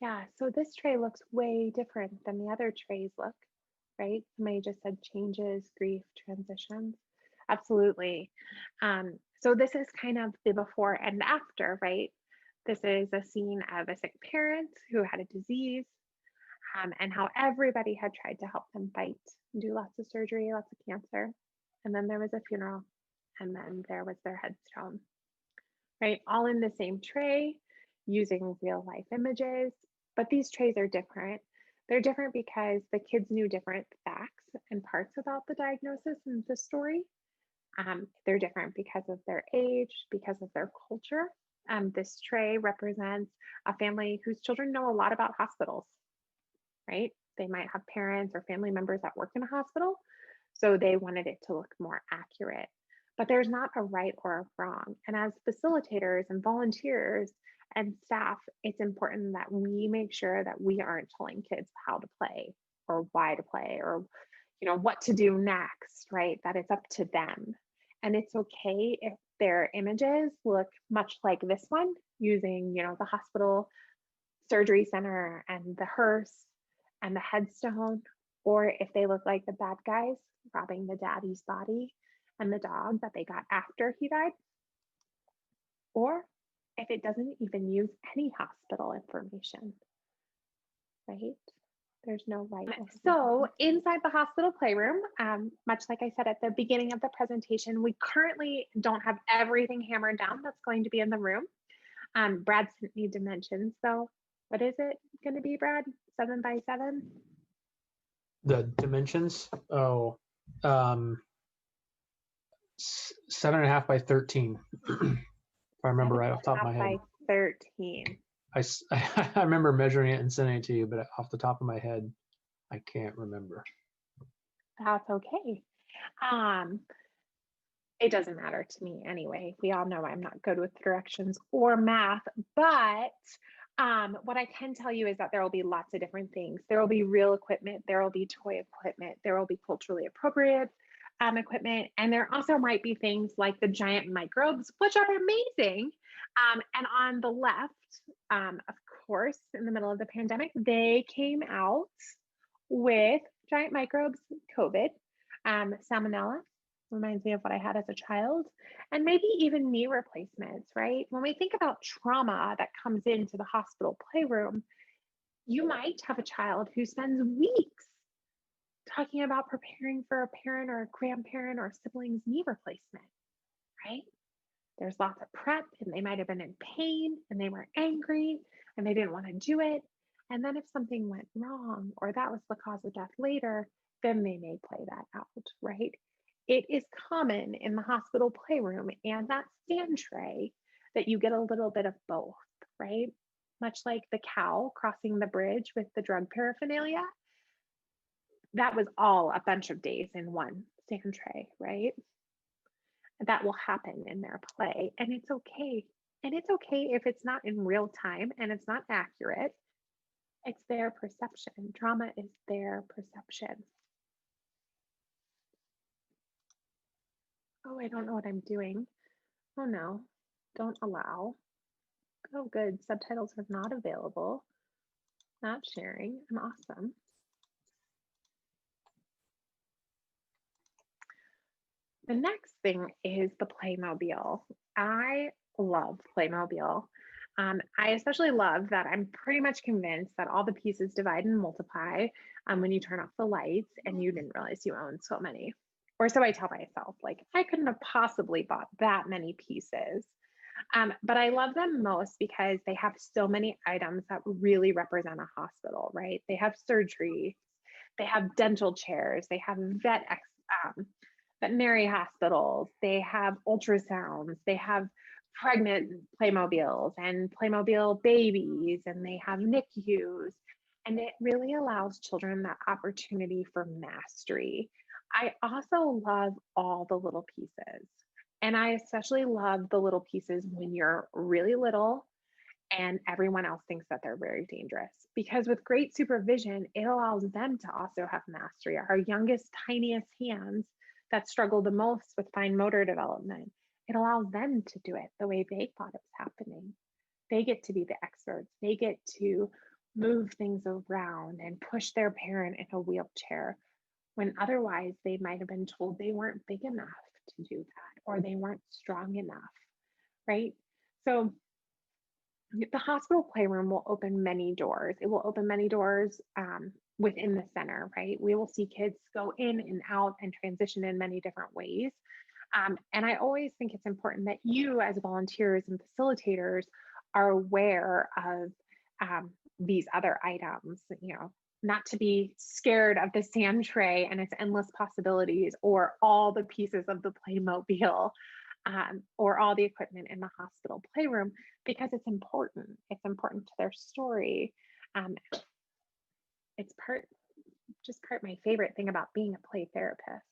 Yeah, so this tray looks way different than the other trays look, right? Somebody just said changes, grief, transitions. Absolutely. So this is kind of the before and after, right? This is a scene of a sick parent who had a disease and how everybody had tried to help them fight, do lots of surgery, lots of cancer. And then there was a funeral, and then there was their headstone, right? All in the same tray, using real life images, but these trays are different. They're different because the kids knew different facts and parts about the diagnosis and the story. They're different because of their age, because of their culture. This tray represents a family whose children know a lot about hospitals, right? They might have parents or family members that work in a hospital, so they wanted it to look more accurate. But there's not a right or a wrong. And as facilitators and volunteers and staff, it's important that we make sure that we aren't telling kids how to play or why to play or what to do next, right? That it's up to them. And it's okay if their images look much like this one, using the hospital surgery center and the hearse and the headstone, or if they look like the bad guys robbing the daddy's body and the dog that they got after he died, or if it doesn't even use any hospital information, right? There's no right. So inside the hospital playroom, much like I said at the beginning of the presentation, we currently don't have everything hammered down that's going to be in the room. Brad sent me dimensions, so what is it going to be, Brad? 7 by 7? The dimensions? 7.5 by 13. If I remember right off the top of my head. By 13. I remember measuring it and sending it to you, but off the top of my head, I can't remember. That's okay. It doesn't matter to me anyway. We all know I'm not good with directions or math, but what I can tell you is that there will be lots of different things. There will be real equipment, there will be toy equipment, there will be culturally appropriate equipment, and there also might be things like the giant microbes, which are amazing. And on the left, of course, in the middle of the pandemic, they came out with giant microbes, COVID, salmonella, reminds me of what I had as a child, and maybe even knee replacements, right? When we think about trauma that comes into the hospital playroom, you might have a child who spends weeks talking about preparing for a parent or a grandparent or sibling's knee replacement, right? There's lots of prep, and they might have been in pain, and they were angry, and they didn't want to do it. And then if something went wrong, or that was the cause of death later, then they may play that out, right? It is common in the hospital playroom and that stand tray that you get a little bit of both, right? Much like the cow crossing the bridge with the drug paraphernalia, that was all a bunch of days in one stand tray, right? That will happen in their play, and it's okay. And it's okay if it's not in real time and it's not accurate. It's their perception. Trauma is their perception. Oh, I don't know what I'm doing. Oh no, don't allow. Oh, good. Subtitles are not available. Not sharing. I'm awesome. The next thing is the Playmobil. I love Playmobil. I especially love that I'm pretty much convinced that all the pieces divide and multiply when you turn off the lights, and you didn't realize you owned so many. Or so I tell myself, like I couldn't have possibly bought that many pieces. But I love them most because they have so many items that really represent a hospital, right? They have surgery, they have dental chairs, they have veterinary hospitals, they have ultrasounds, they have pregnant Playmobils and Playmobil babies, and they have NICUs. And it really allows children that opportunity for mastery. I also love all the little pieces. And I especially love the little pieces when you're really little and everyone else thinks that they're very dangerous. Because with great supervision, it allows them to also have mastery. Our youngest, tiniest hands that struggle the most with fine motor development, it allows them to do it the way they thought it was happening. They get to be the experts. They get to move things around and push their parent in a wheelchair when otherwise they might have been told they weren't big enough to do that, or they weren't strong enough, right? So the hospital playroom will open many doors. It will open many doors within the center, right? We will see kids go in and out and transition in many different ways. And I always think it's important that you as volunteers and facilitators are aware of these other items, you know, not to be scared of the sand tray and its endless possibilities, or all the pieces of the Playmobil, or all the equipment in the hospital playroom, because it's important. It's important to their story. It's part my favorite thing about being a play therapist.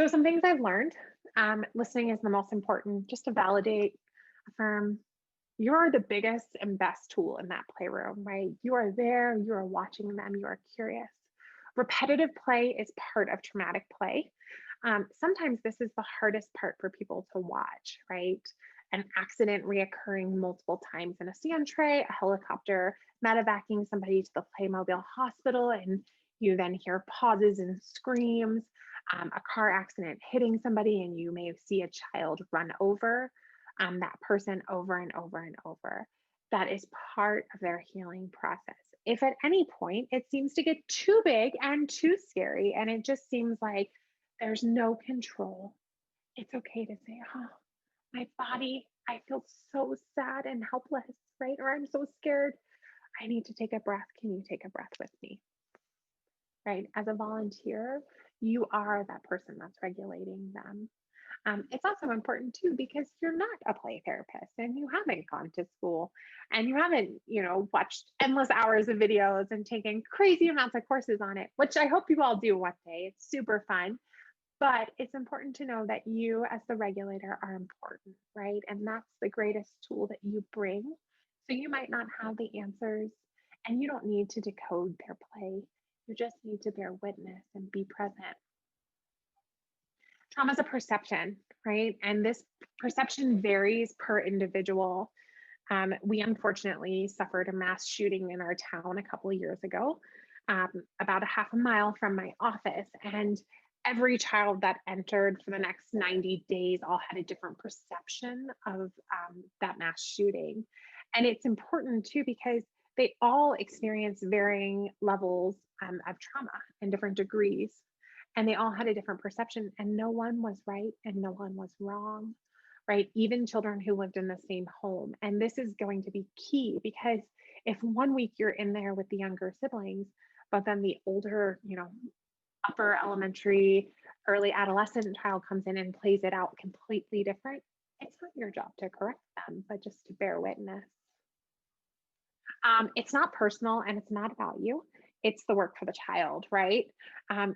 So some things I've learned, listening is the most important, just to validate, affirm. You are the biggest and best tool in that playroom, right? You are there, you are watching them, you are curious. Repetitive play is part of traumatic play. Sometimes this is the hardest part for people to watch, right? An accident reoccurring multiple times in a sand tray, a helicopter medevacing somebody to the Playmobil hospital, and you then hear pauses and screams, a car accident hitting somebody, and you may see a child run over that person over and over and over. That is part of their healing process. If at any point it seems to get too big and too scary, and it just seems like there's no control, it's okay to say, oh, my body, I feel so sad and helpless, right? Or I'm so scared. I need to take a breath. Can you take a breath with me? Right? As a volunteer, You are that person that's regulating them. It's also important too because you're not a play therapist and you haven't gone to school and you haven't, watched endless hours of videos and taken crazy amounts of courses on it, which I hope you all do one day. It's super fun. But it's important to know that you, as the regulator, are important, right? And that's the greatest tool that you bring. So you might not have the answers and you don't need to decode their play. You just need to bear witness and be present. Trauma is a perception, right? And this perception varies per individual. We unfortunately suffered a mass shooting in our town a couple of years ago, about a half a mile from my office. And every child that entered for the next 90 days all had a different perception of that mass shooting. And it's important too, because they all experience varying levels of trauma in different degrees. And they all had a different perception, and no one was right and no one was wrong, right? Even children who lived in the same home. And this is going to be key because if one week you're in there with the younger siblings, but then the older, upper elementary, early adolescent child comes in and plays it out completely different, it's not your job to correct them, but just to bear witness. It's not personal and it's not about you. It's the work for the child, right?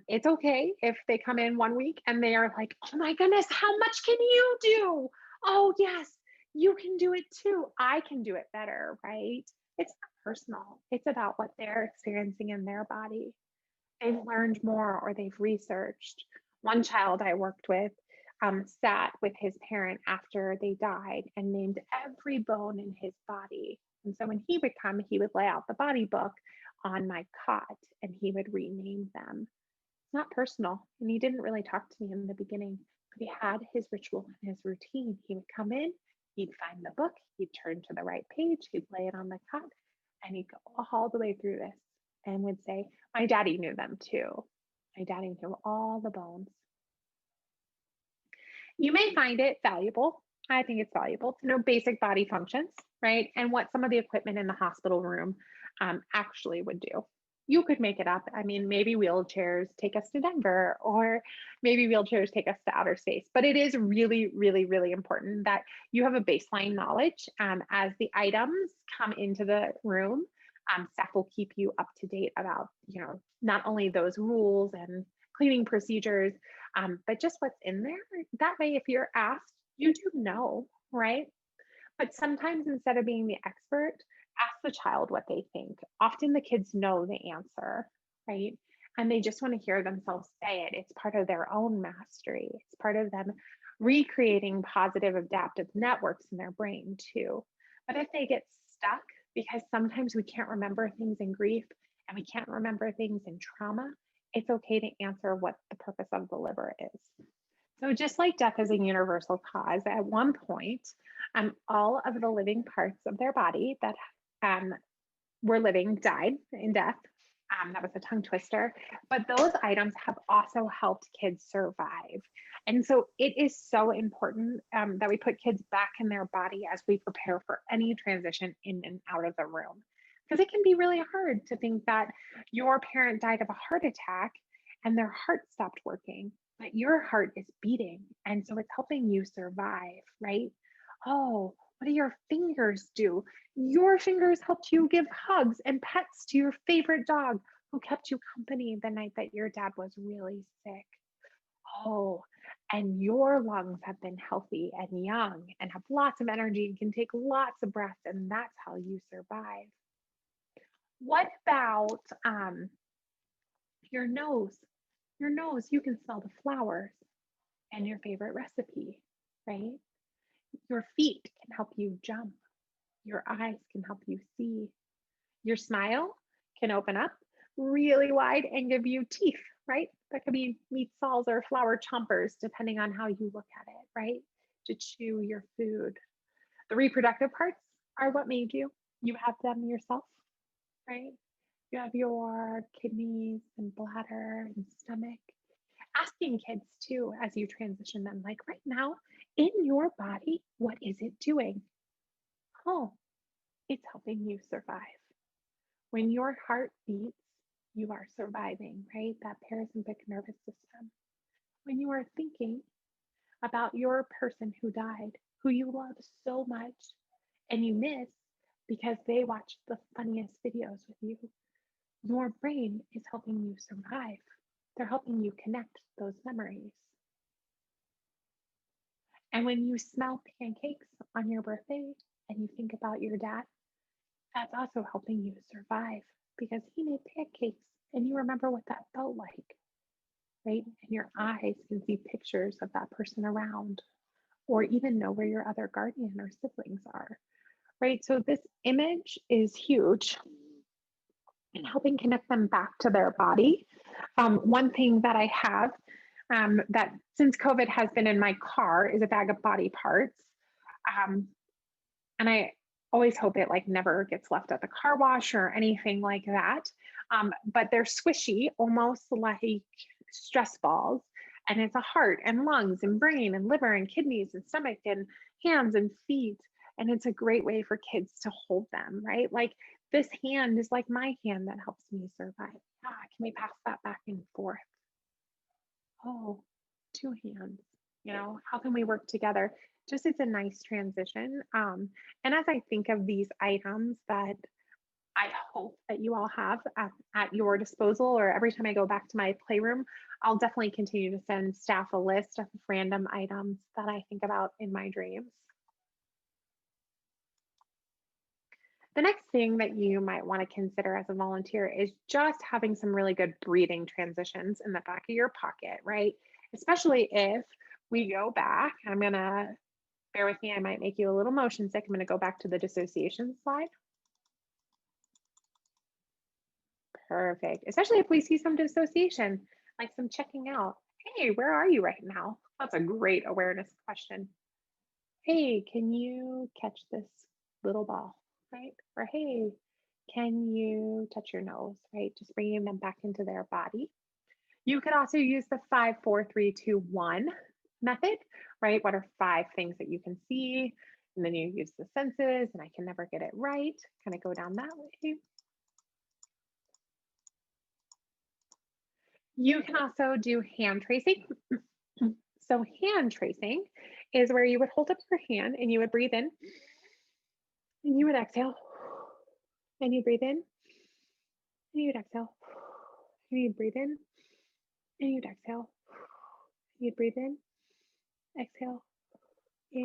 It's okay if they come in one week and they are like, oh my goodness, how much can you do? Oh, yes, you can do it too. I can do it better, right? It's not personal. It's about what they're experiencing in their body. They've learned more or they've researched. One child I worked with sat with his parent after they died and named every bone in his body. And so when he would come, he would lay out the body book on my cot and he would rename them. It's not personal. And he didn't really talk to me in the beginning, but he had his ritual and his routine. He would come in, he'd find the book, he'd turn to the right page, he'd lay it on the cot, and he'd go all the way through this and would say, my daddy knew them too. My daddy knew all the bones. You may find it valuable. I think it's valuable to know basic body functions, right? And what some of the equipment in the hospital room actually would do. You could make it up. I mean, maybe wheelchairs take us to Denver, or maybe wheelchairs take us to outer space. But it is really, really, really important that you have a baseline knowledge as the items come into the room. Staff will keep you up to date about, not only those rules and cleaning procedures, but just what's in there. That way, if you're asked, you do know, right? But sometimes instead of being the expert, ask the child what they think. Often the kids know the answer, right? And they just want to hear themselves say it. It's part of their own mastery. It's part of them recreating positive adaptive networks in their brain too. But if they get stuck, because sometimes we can't remember things in grief and we can't remember things in trauma, it's okay to answer what the purpose of the liver is. So just like death is a universal cause, at one point, all of the living parts of their body that were living died in death. That was a tongue twister. But those items have also helped kids survive. And so it is so important that we put kids back in their body as we prepare for any transition in and out of the room. Because it can be really hard to think that your parent died of a heart attack and their heart stopped working, but your heart is beating. And so it's helping you survive, right? Oh, what do your fingers do? Your fingers helped you give hugs and pets to your favorite dog who kept you company the night that your dad was really sick. Oh, and your lungs have been healthy and young and have lots of energy and can take lots of breaths, and that's how you survive. What about your nose? Your nose, you can smell the flowers and your favorite recipe, right? Your feet can help you jump. Your eyes can help you see. Your smile can open up really wide and give you teeth, right? That could be meat saws or flower chompers, depending on how you look at it, right? To chew your food. The reproductive parts are what made you. You have them yourself, right? You have your kidneys and bladder and stomach. Asking kids too, as you transition them, like right now, in your body, what is it doing? Oh, it's helping you survive. When your heart beats, you are surviving, right? That parasympathetic nervous system. When you are thinking about your person who died, who you love so much, and you miss because they watched the funniest videos with you, your brain is helping you survive. They're helping you connect those memories. And when you smell pancakes on your birthday and you think about your dad, that's also helping you survive because he made pancakes and you remember what that felt like, right? And your eyes can see pictures of that person around or even know where your other guardian or siblings are, right? So this image is huge in helping connect them back to their body. One thing that I have that since COVID has been in my car is a bag of body parts. And I always hope it like never gets left at the car wash or anything like that. But they're squishy, almost like stress balls. And it's a heart and lungs and brain and liver and kidneys and stomach and hands and feet. And it's a great way for kids to hold them, right? Like this hand is like my hand that helps me survive. Can we pass that back and forth? Oh, two hands. How can we work together? Just it's a nice transition. And as I think of these items that I hope that you all have at your disposal, or every time I go back to my playroom, I'll definitely continue to send staff a list of random items that I think about in my dreams. The next thing that you might want to consider as a volunteer is just having some really good breathing transitions in the back of your pocket, right? Especially if we go back, I'm going to bear with me, I might make you a little motion sick. I'm going to go back to the dissociation slide. Perfect. Especially if we see some dissociation, like some checking out. Hey, where are you right now? That's a great awareness question. Hey, can you catch this little ball, right? Or hey, can you touch your nose, right? Just bringing them back into their body. You could also use the 5, 4, 3, 2, 1 method, right? What are 5 things that you can see? And then you use the senses, and I can never get it right. Kind of go down that way. You can also do hand tracing. So hand tracing is where you would hold up your hand and you would breathe in and you would exhale and you breathe in and you'd exhale and you'd breathe in and you'd exhale. You'd breathe in, exhale.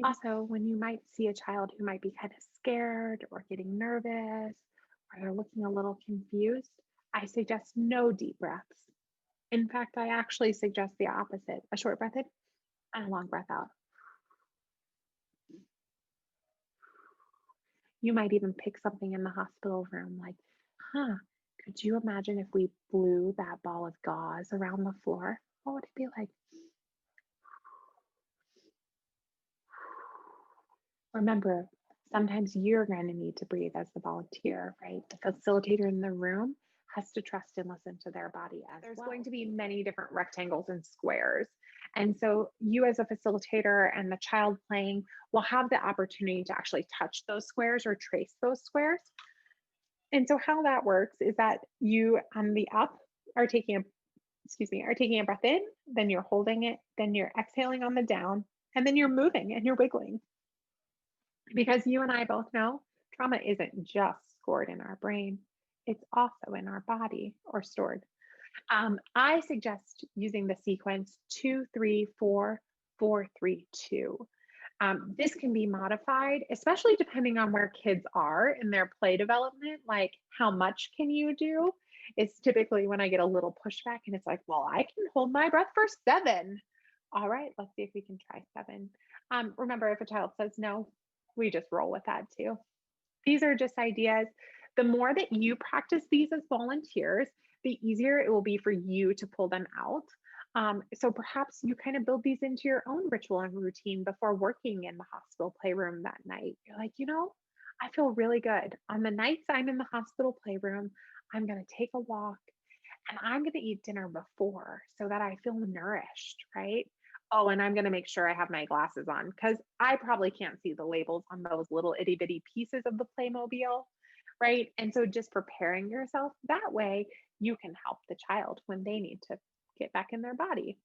Also, when you might see a child who might be kind of scared or getting nervous or they're looking a little confused, I suggest no deep breaths. In fact, I actually suggest the opposite, a short breath in and a long breath out. You might even pick something in the hospital room like, could you imagine if we blew that ball of gauze around the floor? What would it be like? Remember, sometimes you're going to need to breathe as the volunteer, right? The facilitator in the room has to trust and listen to their body as There's going to be many different rectangles and squares. And so you as a facilitator and the child playing will have the opportunity to actually touch those squares or trace those squares. And so how that works is that you on the up are taking a breath in, then you're holding it, then you're exhaling on the down, and then you're moving and you're wiggling. Because you and I both know trauma isn't just scored in our brain, it's also in our body or stored. I suggest using the sequence 2, 3, 4, 4, 3, 2. This can be modified, especially depending on where kids are in their play development. Like, how much can you do? It's typically when I get a little pushback and it's like, well, I can hold my breath for 7. All right, let's see if we can try 7. Remember, if a child says no, we just roll with that too. These are just ideas. The more that you practice these as volunteers, the easier it will be for you to pull them out. So perhaps you kind of build these into your own ritual and routine before working in the hospital playroom that night. You're like, I feel really good. On the nights I'm in the hospital playroom, I'm going to take a walk and I'm going to eat dinner before so that I feel nourished, right? Oh, and I'm going to make sure I have my glasses on because I probably can't see the labels on those little itty bitty pieces of the Playmobil, right? And so just preparing yourself that way you can help the child when they need to get back in their body.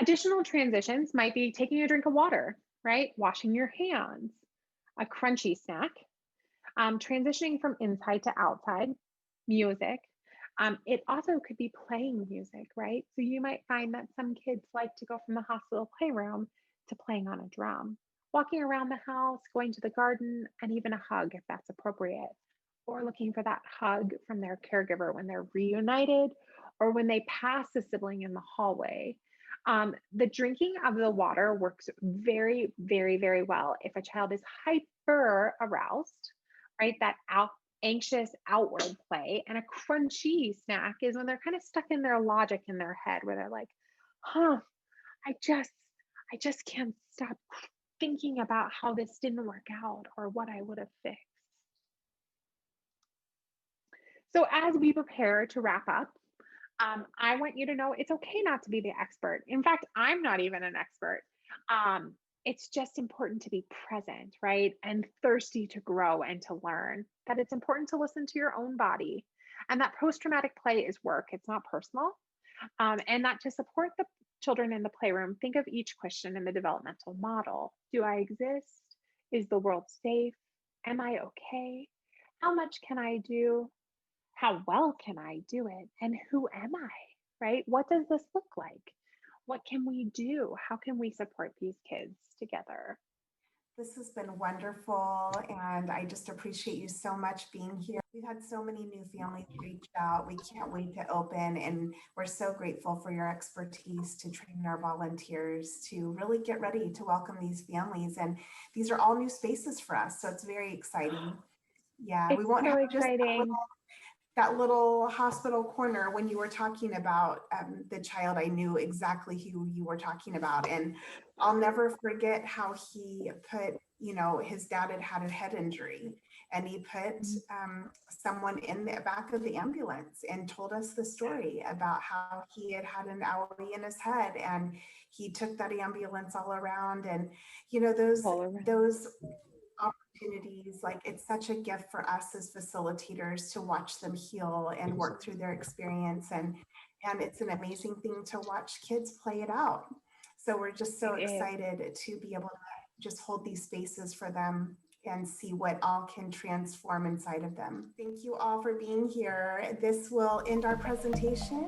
Additional transitions might be taking a drink of water, right? Washing your hands, a crunchy snack, transitioning from inside to outside, music. It also could be playing music, right? So you might find that some kids like to go from the hospital playroom to playing on a drum, walking around the house, going to the garden, and even a hug if that's appropriate, or looking for that hug from their caregiver when they're reunited or when they pass a sibling in the hallway. The drinking of the water works very, very, very well if a child is hyper aroused, right? That anxious outward play. And a crunchy snack is when they're kind of stuck in their logic in their head where they're like, huh, I just I just can't stop thinking about how this didn't work out or what I would have fixed. So as we prepare to wrap up, I want you to know it's okay not to be the expert. In fact, I'm not even an expert. Um, it's just important to be present, right? And thirsty to grow and to learn. That it's important to listen to your own body. And that post traumatic play is work, it's not personal. And that to support the children in the playroom, think of each question in the developmental model. Do I exist? Is the world safe? Am I okay? How much can I do? How well can I do it? And who am I? Right? What does this look like? What can we do? How can we support these kids together? This has been wonderful, and I just appreciate you so much being here. We've had so many new families reach out. We can't wait to open, and we're so grateful for your expertise to train our volunteers to really get ready to welcome these families. And these are all new spaces for us, so it's very exciting. Yeah, we It's won't so have just exciting. that little hospital corner. When you were talking about the child, I knew exactly who you were talking about. And I'll never forget how he put, his dad had had a head injury, and he put someone in the back of the ambulance and told us the story about how he had had an owie in his head, and he took that ambulance all around. And, All around. those opportunities, like it's such a gift for us as facilitators to watch them heal and work through their experience, and it's an amazing thing to watch kids play it out. So we're just so It is. excited to be able to just hold these spaces for them and see what all can transform inside of them. Thank you all for being here. This will end our presentation.